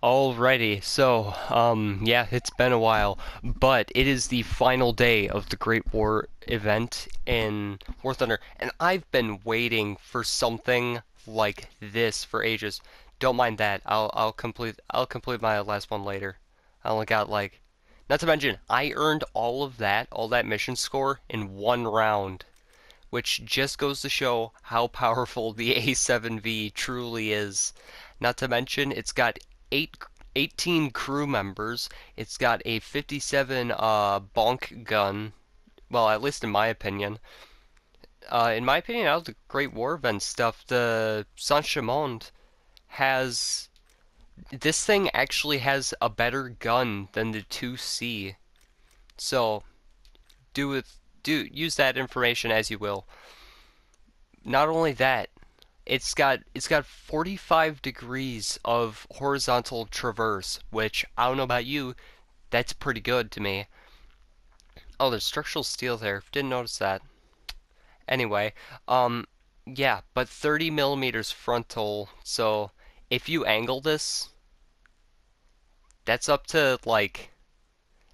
Alrighty, so, yeah, it's been a while, but it is the final day of the Great War event in War Thunder, and I've been waiting for something like this for ages. Don't mind that. I'll complete my last one later. I only got like, not to mention, I earned all that mission score in one round, which just goes to show how powerful the A7V truly is. Not to mention, it's got 18 crew members. It's got a 57 bonk gun. Well, at least in my opinion. Out of the Great War event stuff, the Saint-Chamond has this thing actually has a better gun than the 2C. So use that information as you will. Not only that, it's got 45 degrees of horizontal traverse, which I don't know about you, that's pretty good to me. Oh, there's structural steel there. Didn't notice that. Anyway, yeah, but 30 millimeters frontal. So if you angle this, that's up to like,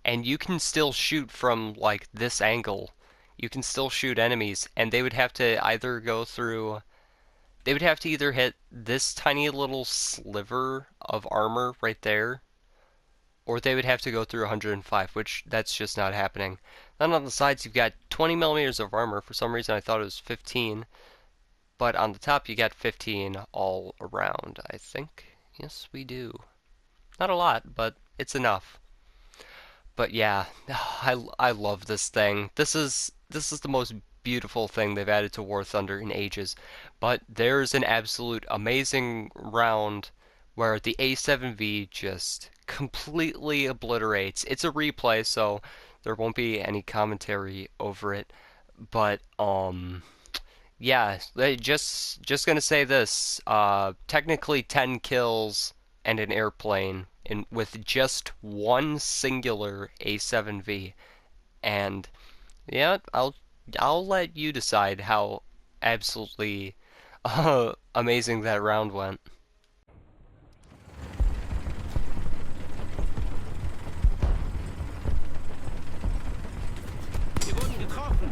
and you can still shoot from like this angle. You can still shoot enemies, and they would have to either go through they would have to either hit this tiny little sliver of armor right there, or they would have to go through 105, which that's just not happening. Then on the sides, you've got 20 millimeters of armor. For some reason, I thought it was 15, but on the top, you got 15 all around, I think. Yes, we do. Not a lot, but it's enough. But yeah, I love this thing. This is the most beautiful thing they've added to War Thunder in ages. But there's an absolute amazing round where the A7V just completely obliterates. It's a replay, so there won't be any commentary over it. But yeah, just gonna say this. Technically 10 kills and an airplane with just one singular A7V. And yeah, I'll let you decide how absolutely amazing that round went. Wir wurden getroffen.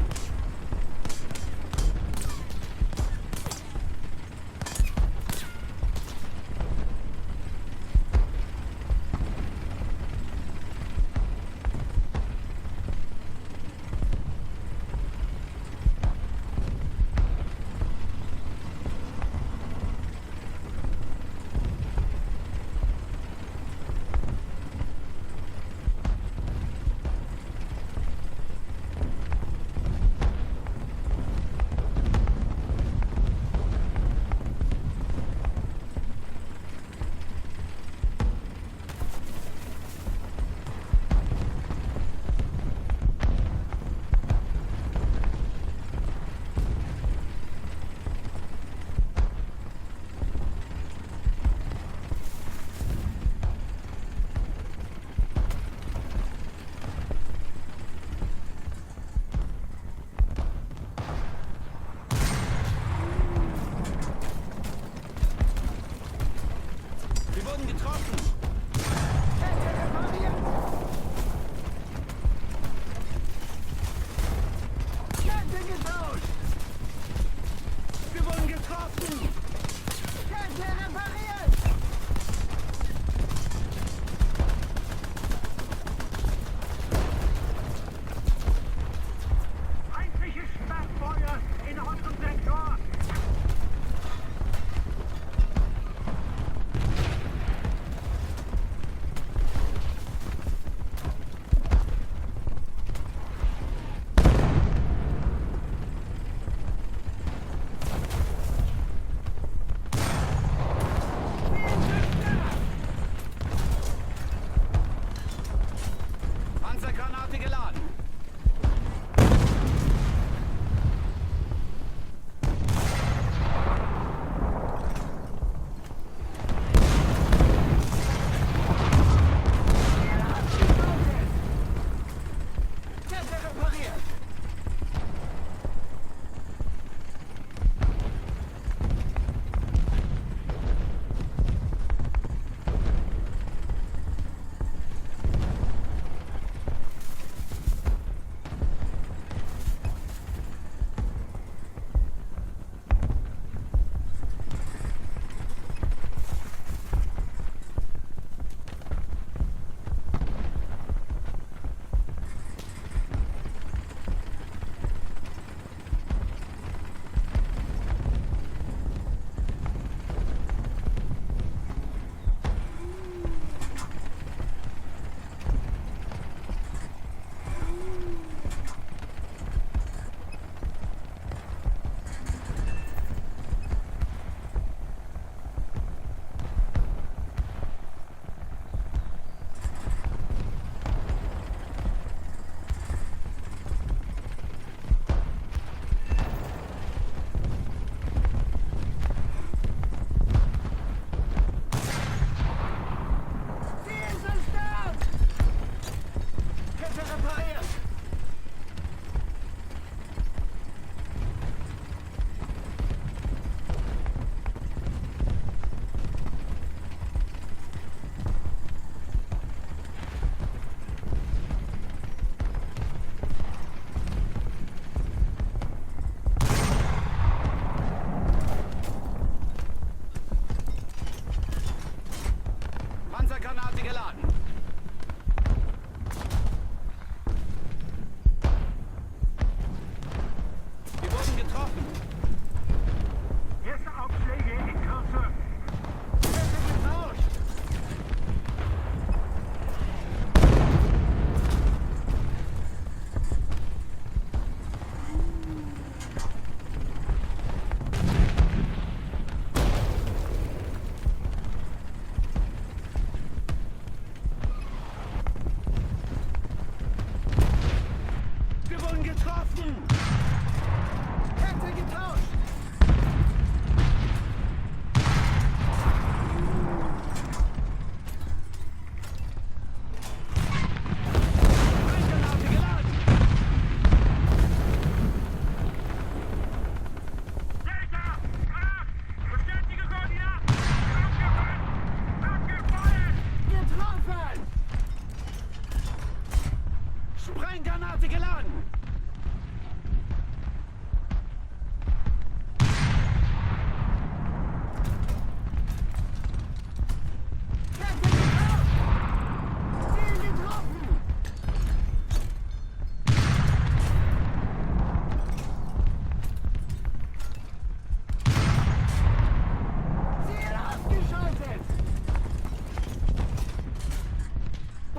Wir wurden getroffen. Kette getauscht. Wir wurden getroffen. Kette repariert. Feindliches Startfeuer in unserem Sektor.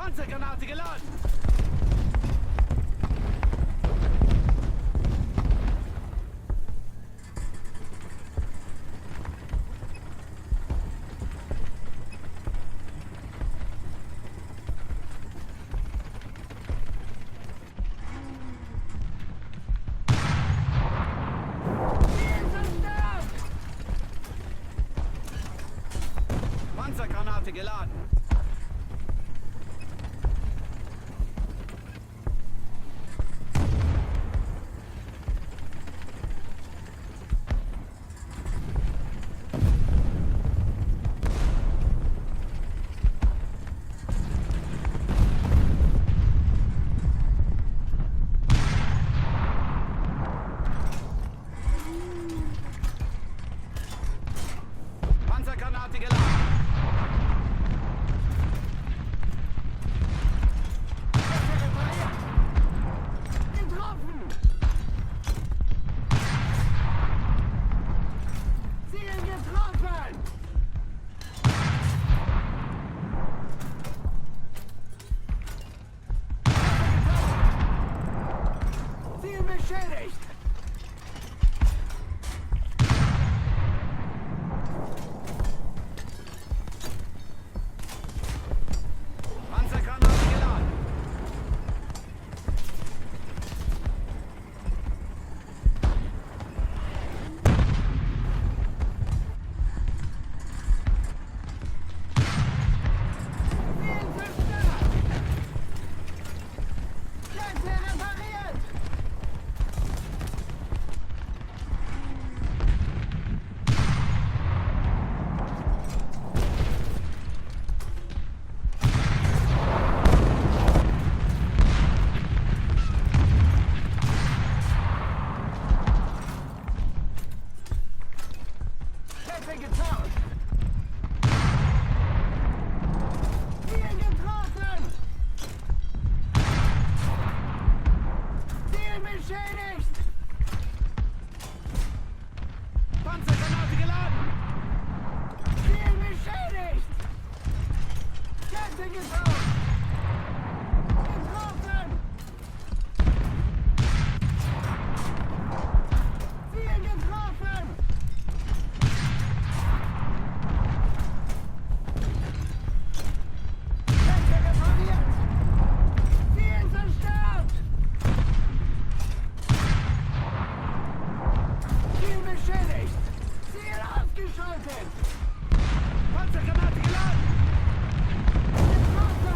Panzergranate geladen! Panzergranate geladen! Panzergranate geladen! Getroffen! Ziel getroffen! Ziel beschädigt! Panzergranate geladen! Ziel zerstört! Kette repariert! Kette getauscht! Ziel getroffen! Ziel beschädigt! Panzergranate geladen! Ziel beschädigt! Kette getauscht! Getroffen! Ziel getroffen! Kette repariert! Ziel zerstört! Ziel beschädigt! Ziel ausgeschaltet! Panzergranate geladen! Getroffen!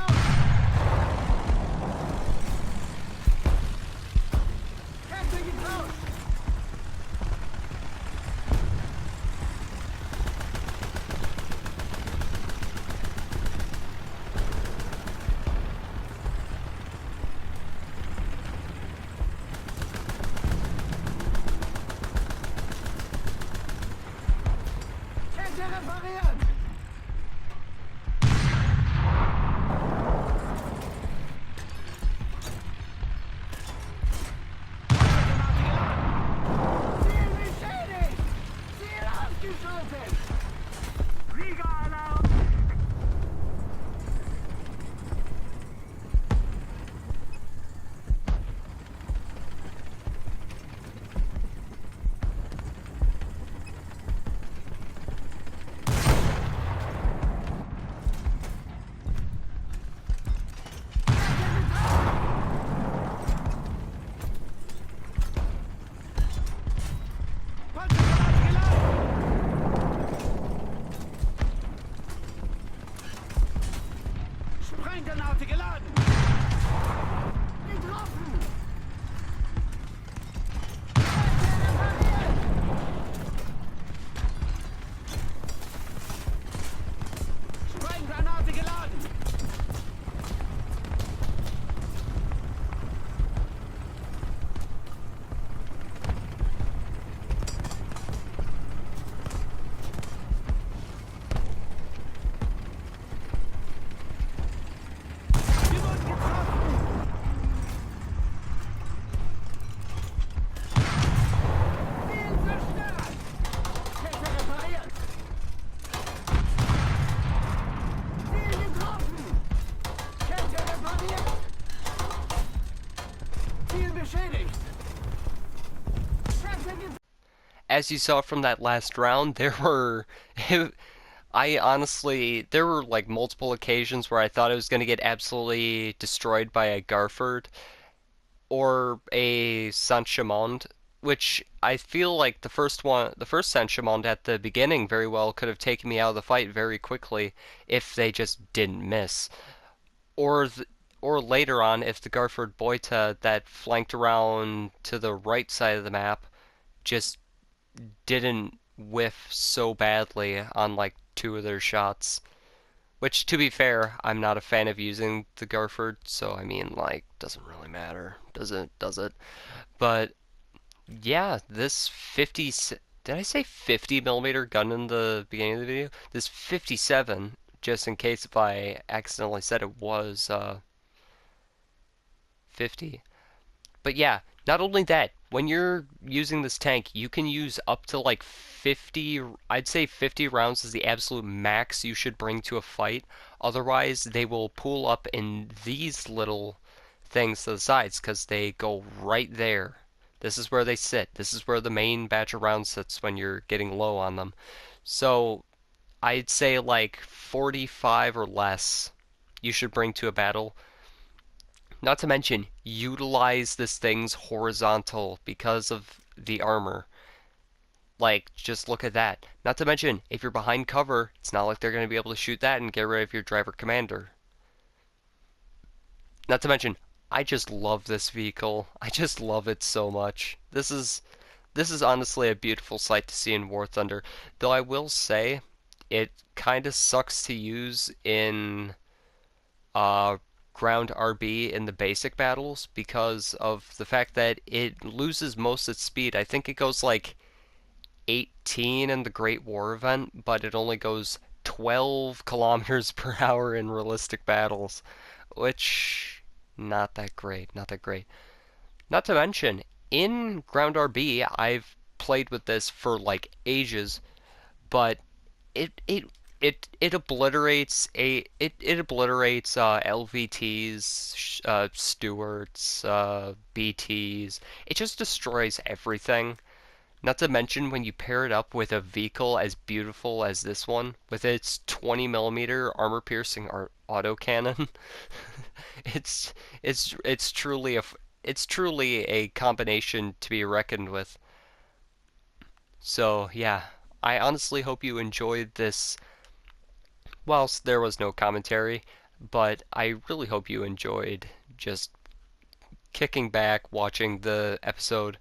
raus! Kämpfe geht raus! Kämpfe reparieren! Ziel beschädigt! Ziel ausgeschaltet! Fliegeralarm! Panzergranate geladen! Sprenggranate geladen! Getroffen! Sprenggranate geladen! Wir wurden getroffen! Ziel zerstört! Kälte repariert! Ziel getroffen! Kälte repariert! Ziel beschädigt! Kälte getroffen! As you saw from that last round, there were I honestly, there were like multiple occasions where I thought I was going to get absolutely destroyed by a Garford or a Saint-Chamond, which I feel like the first Saint-Chamond at the beginning very well could have taken me out of the fight very quickly if they just didn't miss. Or or later on, if the Garford Boita that flanked around to the right side of the map just didn't whiff so badly on like two of their shots. Which, to be fair, I'm not a fan of using the Garford, so I mean, like, doesn't really matter, does it? Does it? But yeah, this 50, did I say 50 millimeter gun in the beginning of the video? This 57, just in case if I accidentally said it was 50. But yeah, not only that, when you're using this tank, you can use up to like 50, I'd say 50 rounds is the absolute max you should bring to a fight. Otherwise, they will pool up in these little things to the sides because they go right there. This is where they sit. This is where the main batch of rounds sits when you're getting low on them. So I'd say like 45 or less you should bring to a battle. Not to mention, utilize this thing's horizontal because of the armor. Like, just look at that. Not to mention, if you're behind cover, it's not like they're going to be able to shoot that and get rid of your driver commander. Not to mention, I just love this vehicle. I just love it so much. This is honestly a beautiful sight to see in War Thunder. Though I will say, it kind of sucks to use in uh, ground RB in the basic battles because of the fact that it loses most its speed. I think it goes like 18 in the Great War event, but it only goes 12 kilometers per hour in realistic battles, which not that great, not that great. Not to mention, in ground RB, I've played with this for like ages, but it obliterates LVTs, Stewarts, BTs. It just destroys everything. Not to mention when you pair it up with a vehicle as beautiful as this one, with its 20 millimeter armor piercing autocannon, it's it's truly a combination to be reckoned with. So yeah, I honestly hope you enjoyed this whilst there was no commentary. but I really hope you enjoyed just kicking back, watching the episode,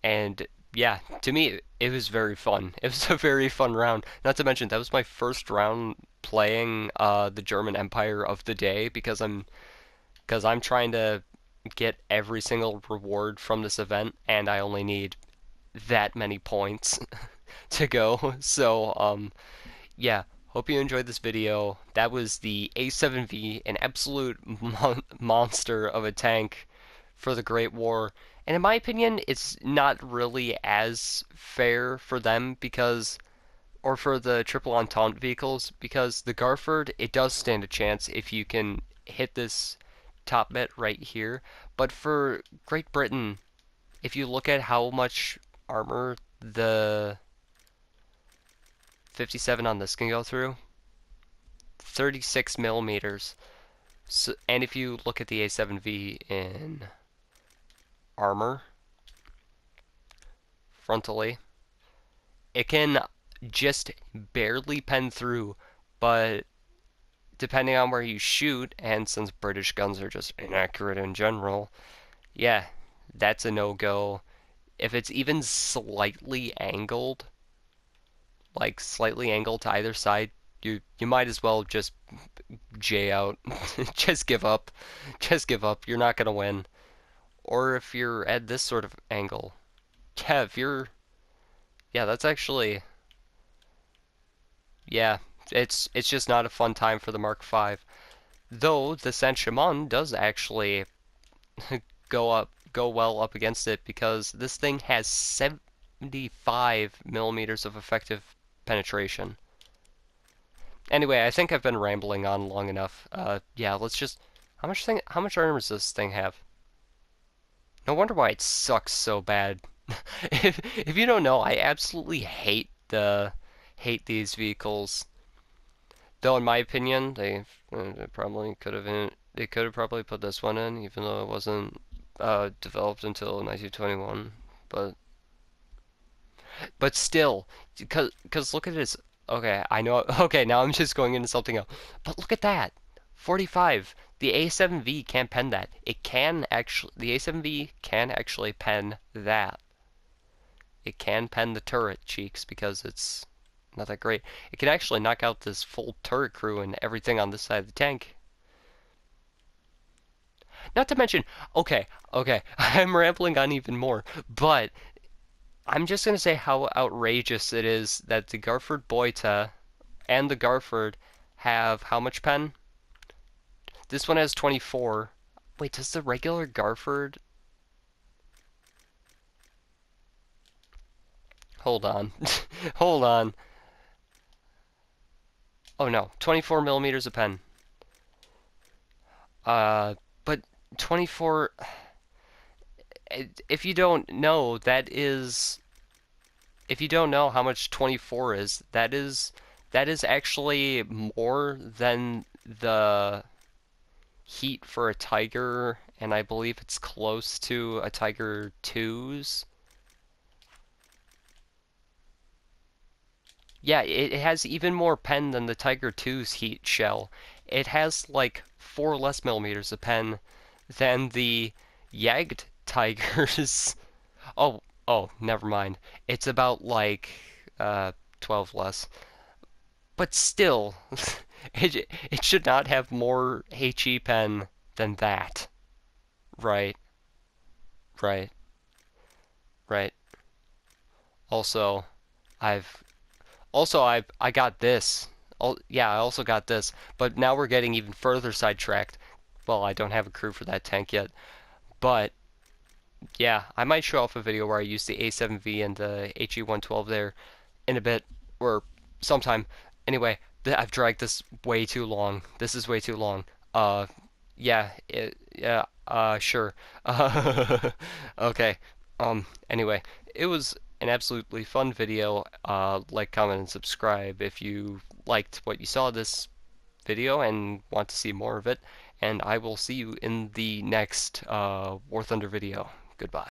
and yeah, to me, it was very fun. It was a very fun round. Not to mention, that was my first round playing the German Empire of the day because I'm trying to get every single reward from this event, and I only need that many points to go. So, yeah, hope you enjoyed this video. That was the A7V, an absolute monster of a tank for the Great War. And in my opinion, it's not really as fair for them because, or for the Triple Entente vehicles, because the Garford, it does stand a chance if you can hit this top bit right here. But for Great Britain, if you look at how much armor the 57 on this can go through, 36 millimeters. So, and if you look at the A7V in armor, frontally, it can just barely pen through, but depending on where you shoot, and since British guns are just inaccurate in general, yeah, that's a no-go. If it's even slightly angled, like slightly angled to either side, you might as well just J out. Just give up. Just give up. You're not gonna win. Or if you're at this sort of angle. Yeah, if you're yeah, that's actually yeah, it's just not a fun time for the Mark V. Though the Saint-Chamond does actually go well up against it because this thing has 75 millimeters of effective penetration. Anyway, I think I've been rambling on long enough. Yeah, let's just how much armor does this thing have? No wonder why it sucks so bad. If you don't know, I absolutely hate these vehicles. Though in my opinion, they probably could have probably put this one in, even though it wasn't developed until 1921. But still, because look at this. Okay, I know. Okay, now I'm just going into something else. But look at that, 45. The A7V can't pen that. The A7V can actually pen that. It can pen the turret cheeks because it's not that great. It can actually knock out this full turret crew and everything on this side of the tank. Not to mention, okay, I'm rambling on even more, but I'm just going to say how outrageous it is that the Garford Boita and the Garford have how much pen? This one has 24. Wait, does the regular Garford... Hold on. Hold on. Oh no, 24 millimeters of pen. But 24... If you don't know, that is... If you don't know how much 24 is, that is actually more than the heat for a Tiger, and I believe it's close to a Tiger 2's. Yeah, it has even more pen than the Tiger 2's heat shell. It has like 4 less millimeters of pen than the Jagd Tigers. Oh, never mind. It's about like 12 less. But still, it should not have more HE pen than that. Right, right, right. Also, I've I got this. Yeah, I also got this. But now we're getting even further sidetracked. Well, I don't have a crew for that tank yet. But yeah, I might show off a video where I use the A7V and the HE112 there in a bit or sometime. Anyway, I've dragged this way too long. This is way too long. Yeah, sure. Okay. Anyway, it was an absolutely fun video. Like, comment, and subscribe if you liked what you saw this video and want to see more of it. And I will see you in the next War Thunder video. Goodbye.